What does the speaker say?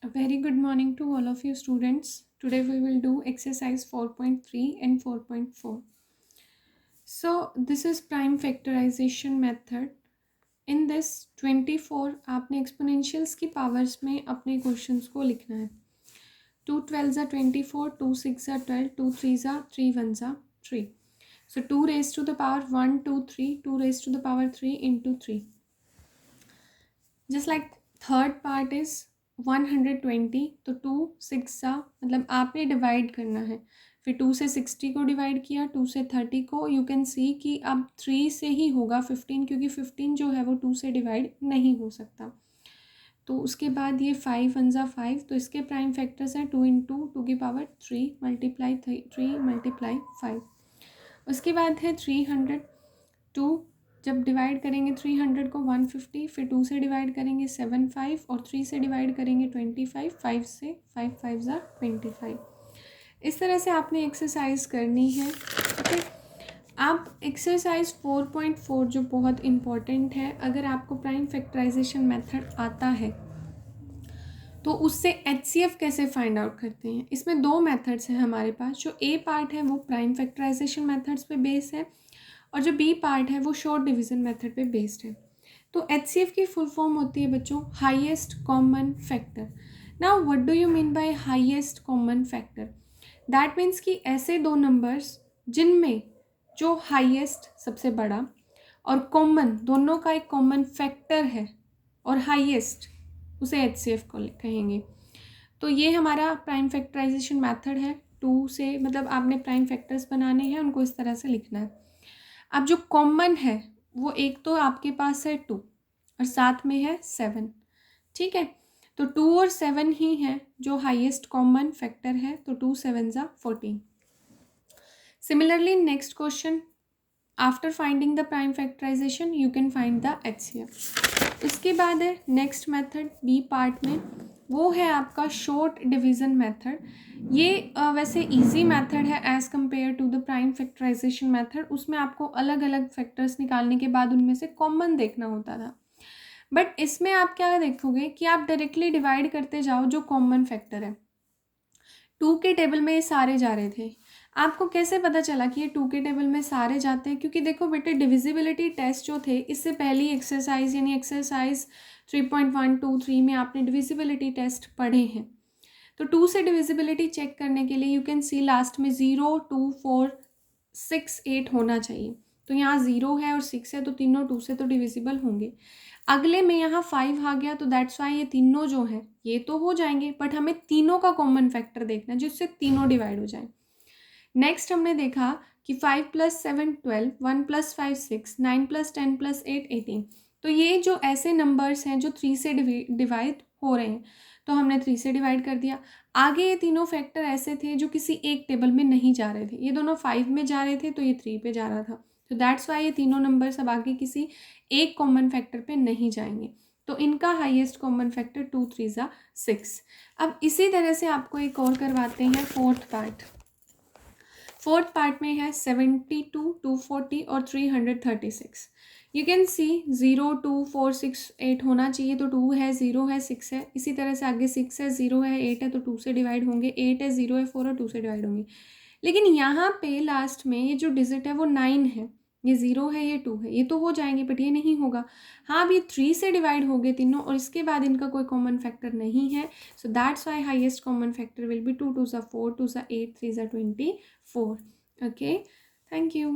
A very good morning to all of you students. Today we will do exercise 4.3 and 4.4. So this is prime factorization method. In this 24 आपने exponentials की powers में अपने questions को लिखना है. 2 12s are 24, 2 6 are 12, 2 3s are 3 1s are 3. So 2 raised to the power 1, 2, 3, 2 raised to the power 3 into 3. Just like third part is 120, तो 2 6 सा मतलब आपने डिवाइड करना है. फिर 2 से 60 को डिवाइड किया, 2 से 30 को. यू कैन सी कि अब 3 से ही होगा 15, क्योंकि 15 जो है वो 2 से डिवाइड नहीं हो सकता. तो उसके बाद ये 5 1 ज़ा 5, तो इसके प्राइम फैक्टर्स हैं 2 इंटू 2 की पावर 3 मल्टीप्लाई 3 मल्टीप्लाई 5. उसके बाद है 300. 2 जब डिवाइड करेंगे 300 को 150, फिर 2 से डिवाइड करेंगे 7 5 और 3 से डिवाइड करेंगे 25, 5 से 5 5 ज़ा 25. इस तरह से आपने एक्सरसाइज करनी है. ओके, आप एक्सरसाइज 4.4 जो बहुत इम्पॉर्टेंट है, अगर आपको प्राइम फैक्टराइजेशन मेथड आता है तो उससे HCF कैसे फाइंड आउट करते हैं. इसमें दो मेथड्स हैं हमारे पास. जो ए पार्ट है वो प्राइम फैक्टराइजेशन मेथड्स पे बेस्ड है और जो बी पार्ट है वो शॉर्ट डिवीज़न मेथड पे बेस्ड है. तो HCF की फुल फॉर्म होती है बच्चों highest common factor. Now what do you mean by highest common factor? That means कि ऐसे दो नंबर्स जिनमें जो हाईएस्ट सबसे बड़ा और कॉमन दोनों का एक कॉमन फैक्टर है और हाईएस्ट, उसे HCF को कहेंगे. तो ये हमारा प्राइम फैक्टराइजेशन मेथड है. 2 से मतलब आपने प्राइम फैक्टर्स बनाने हैं, उनको इस तरह से लिखना है. अब जो कॉमन है वो एक तो आपके पास है 2 और साथ में है 7. ठीक है, तो 2 और 7 ही है जो हाईएस्ट कॉमन फैक्टर है. तो 2 7 ज़ा 14. Similarly next question, after finding the prime factorization you can find the HCF. इसके बाद है नेक्स्ट मेथड बी पार्ट में, वो है आपका शॉर्ट डिवीज़न मेथड. ये वैसे इजी मेथड है as compare to the prime factorization method. उसमें आपको अलग अलग फैक्टर्स निकालने के बाद उनमें से कॉमन देखना होता था. बट इसमें आप क्या देखोगे कि आप डायरेक्टली डिवाइड करते जाओ जो कॉमन फैक्टर है. 2 के टेबल में ये सारे जा रहे थे. आपको कैसे पता चला कि ये 2 के टेबल में सारे जाते हैं? क्योंकि देखो बेटे, डिविजिबिलिटी टेस्ट जो थे इससे पहली एक्सरसाइज यानी एक्सरसाइज 3.123 में आपने डिविजिबिलिटी टेस्ट पढ़े हैं. तो 2 से डिविजिबिलिटी चेक करने के लिए यू कैन सी लास्ट में 0 2 4 6 8 होना चाहिए. तो यहाँ 0 है और 6 है, तो तीनों 2 से तो डिविजिबल होंगे. अगले में यहाँ 5 आ गया, तो दैट्स वाई ये तीनों जो हैं ये तो हो जाएंगे, बट हमें तीनों का कॉमन फैक्टर देखना है जिससे तीनों डिवाइड हो जाए. नेक्स्ट हमने देखा कि 5 + 7 12, 1 + 5 6, 9 + 10 + 8 18. तो ये जो ऐसे नंबर्स हैं जो 3 से डिवाइड हो रहे हैं, तो हमने 3 से डिवाइड कर दिया. आगे ये तीनों फैक्टर ऐसे थे जो किसी एक टेबल में नहीं जा रहे थे. ये दोनों 5 में जा रहे थे, तो ये 3 पे जा रहा था. तो दैट्स वाई ये तीनों नंबर्स अब आगे किसी एक कॉमन फैक्टर पे नहीं जाएंगे. तो इनका हाईएस्ट कॉमन फैक्टर 2 3 ज़ा 6. अब इसी तरह से आपको एक और करवाते हैं फोर्थ पार्ट. फोर्थ पार्ट में है 72, 240 और 336. यू कैन सी 0 2 4 6 8 होना चाहिए, तो 2 है 0 है 6 है. इसी तरह से आगे 6 है 0 है 8 है, तो 2 से डिवाइड होंगे. 8 है 0 है 4 और 2 से डिवाइड होंगे. लेकिन यहाँ पे लास्ट में ये जो डिजिट है वो 9 है. ये 0 है ये 2 है, ये तो हो जाएंगे, बट ये नहीं होगा. हाँ, अब ये 3 से डिवाइड हो गए तीनों और इसके बाद इनका कोई कॉमन फैक्टर नहीं है. So that's why highest common factor will be 2 2 ज़ा 4, 2 ज़ा 8, 3 ज़ा 24. Okay, thank you.